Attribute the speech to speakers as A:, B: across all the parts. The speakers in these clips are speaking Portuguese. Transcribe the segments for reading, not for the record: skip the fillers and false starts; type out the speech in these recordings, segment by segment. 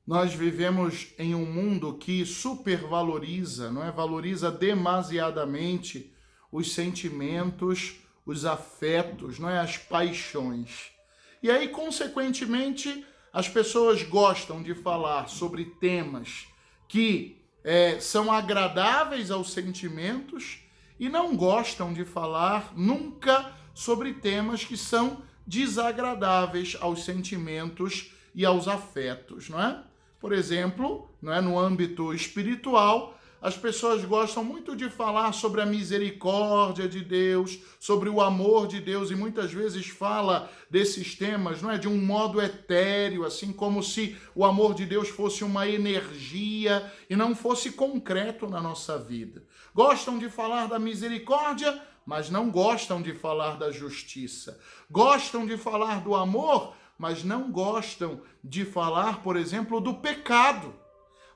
A: Nós vivemos em um mundo que supervaloriza, não é? Valoriza demasiadamente os sentimentos, os afetos, não é? As paixões. E aí, consequentemente, as pessoas gostam de falar sobre temas que são agradáveis aos sentimentos e não gostam de falar nunca sobre temas que são desagradáveis aos sentimentos e aos afetos, não é? Por exemplo, não é, no âmbito espiritual, as pessoas gostam muito de falar sobre a misericórdia de Deus, sobre o amor de Deus, e muitas vezes fala desses temas, não é, de um modo etéreo, assim como se o amor de Deus fosse uma energia e não fosse concreto na nossa vida. Gostam de falar da misericórdia, mas não gostam de falar da justiça. Gostam de falar do amor, mas não gostam de falar, por exemplo, do pecado.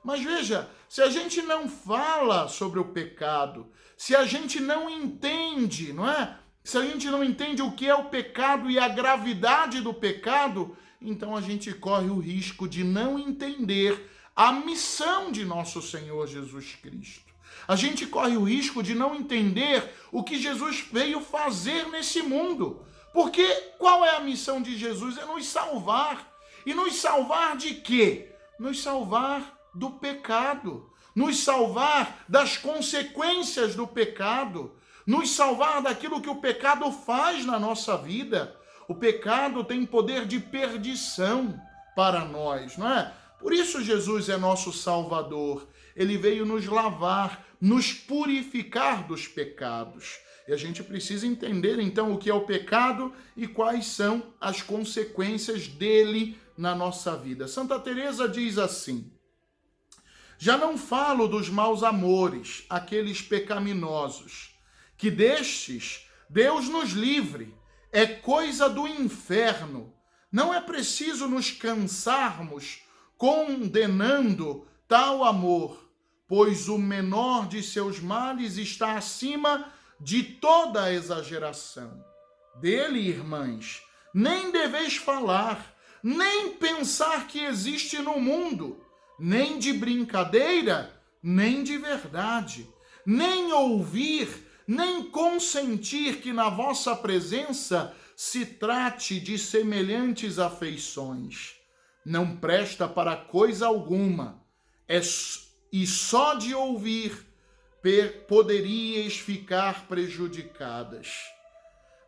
A: Mas veja, se a gente não fala sobre o pecado, se a gente não entende, não é? Se a gente não entende o que é o pecado e a gravidade do pecado, então a gente corre o risco de não entender a missão de nosso Senhor Jesus Cristo. A gente corre o risco de não entender o que Jesus veio fazer nesse mundo. Porque qual é a missão de Jesus? É nos salvar. E nos salvar de quê? Nos salvar do pecado. Nos salvar das consequências do pecado. Nos salvar daquilo que o pecado faz na nossa vida. O pecado tem poder de perdição para nós, não é? Por isso Jesus é nosso Salvador. Ele veio nos lavar, nos purificar dos pecados. E a gente precisa entender, então, o que é o pecado e quais são as consequências dele na nossa vida. Santa Teresa diz assim: já não falo dos maus amores, aqueles pecaminosos, que destes Deus nos livre, é coisa do inferno. Não é preciso nos cansarmos condenando tal amor, pois o menor de seus males está acima de toda a exageração. Dele, irmãs, nem deveis falar, nem pensar que existe no mundo, nem de brincadeira, nem de verdade, nem ouvir, nem consentir que na vossa presença se trate de semelhantes afeições. Não presta para coisa alguma, e só de ouvir poderíeis ficar prejudicadas.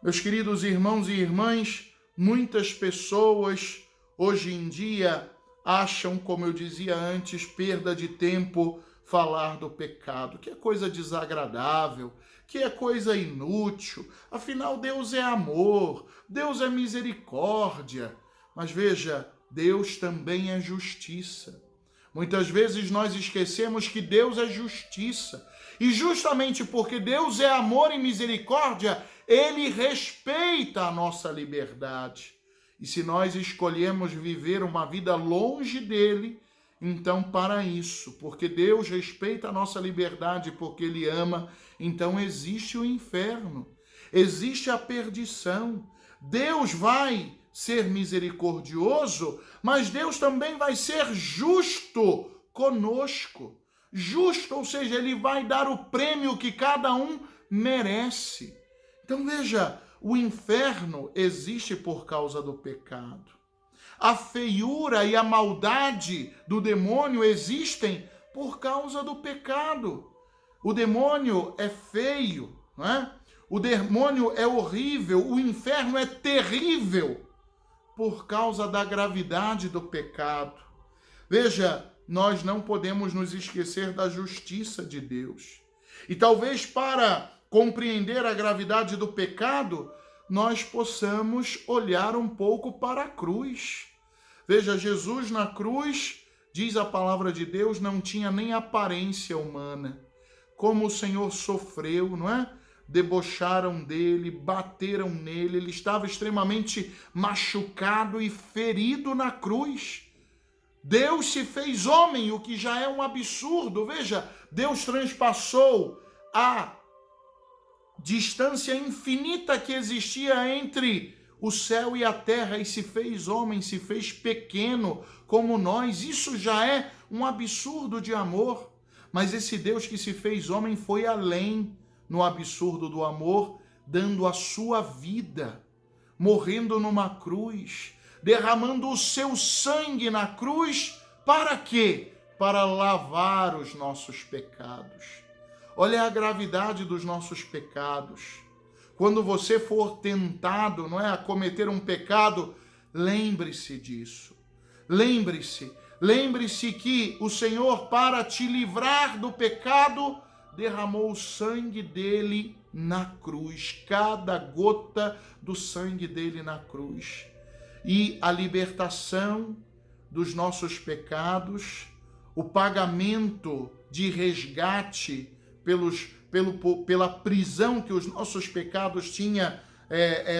A: Meus queridos irmãos e irmãs, muitas pessoas hoje em dia acham, como eu dizia antes, perda de tempo falar do pecado, que é coisa desagradável, que é coisa inútil. Afinal, Deus é amor, Deus é misericórdia. Mas veja, Deus também é justiça. Muitas vezes nós esquecemos que Deus é justiça. E justamente porque Deus é amor e misericórdia, Ele respeita a nossa liberdade. E se nós escolhemos viver uma vida longe dele, então para isso, porque Deus respeita a nossa liberdade, porque Ele ama, então existe o inferno, existe a perdição. Deus vai ser misericordioso, mas Deus também vai ser justo conosco. Justo, ou seja, Ele vai dar o prêmio que cada um merece. Então veja, o inferno existe por causa do pecado. A feiura e a maldade do demônio existem por causa do pecado. O demônio é feio, não é? O demônio é horrível, o inferno é terrível por causa da gravidade do pecado. Veja, nós não podemos nos esquecer da justiça de Deus. E talvez para compreender a gravidade do pecado, nós possamos olhar um pouco para a cruz. Veja, Jesus na cruz, diz a palavra de Deus, não tinha nem aparência humana. Como o Senhor sofreu, não é? Debocharam dele, bateram nele, ele estava extremamente machucado e ferido na cruz. Deus se fez homem, o que já é um absurdo. Veja, Deus transpassou a distância infinita que existia entre o céu e a terra e se fez homem, se fez pequeno como nós. Isso já é um absurdo de amor. Mas esse Deus que se fez homem foi além no absurdo do amor, dando a sua vida, morrendo numa cruz, derramando o seu sangue na cruz. Para quê? Para lavar os nossos pecados. Olha a gravidade dos nossos pecados. Quando você for tentado, não é, a cometer um pecado, lembre-se disso. Lembre-se que o Senhor, para te livrar do pecado, derramou o sangue dele na cruz, cada gota do sangue dele na cruz. E a libertação dos nossos pecados, o pagamento de resgate pela prisão que os nossos pecados tinham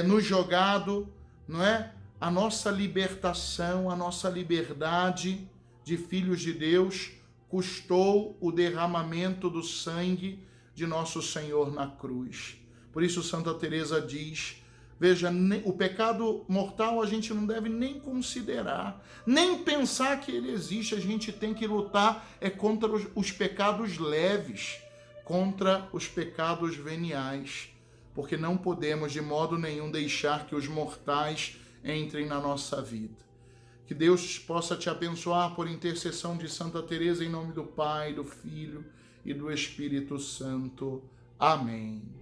A: nos jogado, não é? A nossa libertação, a nossa liberdade de filhos de Deus custou o derramamento do sangue de nosso Senhor na cruz. Por isso Santa Teresa diz, veja, o pecado mortal a gente não deve nem considerar, nem pensar que ele existe. A gente tem que lutar contra os pecados leves, contra os pecados veniais, porque não podemos de modo nenhum deixar que os mortais entrem na nossa vida. Que Deus possa te abençoar por intercessão de Santa Teresa, em nome do Pai, do Filho e do Espírito Santo. Amém.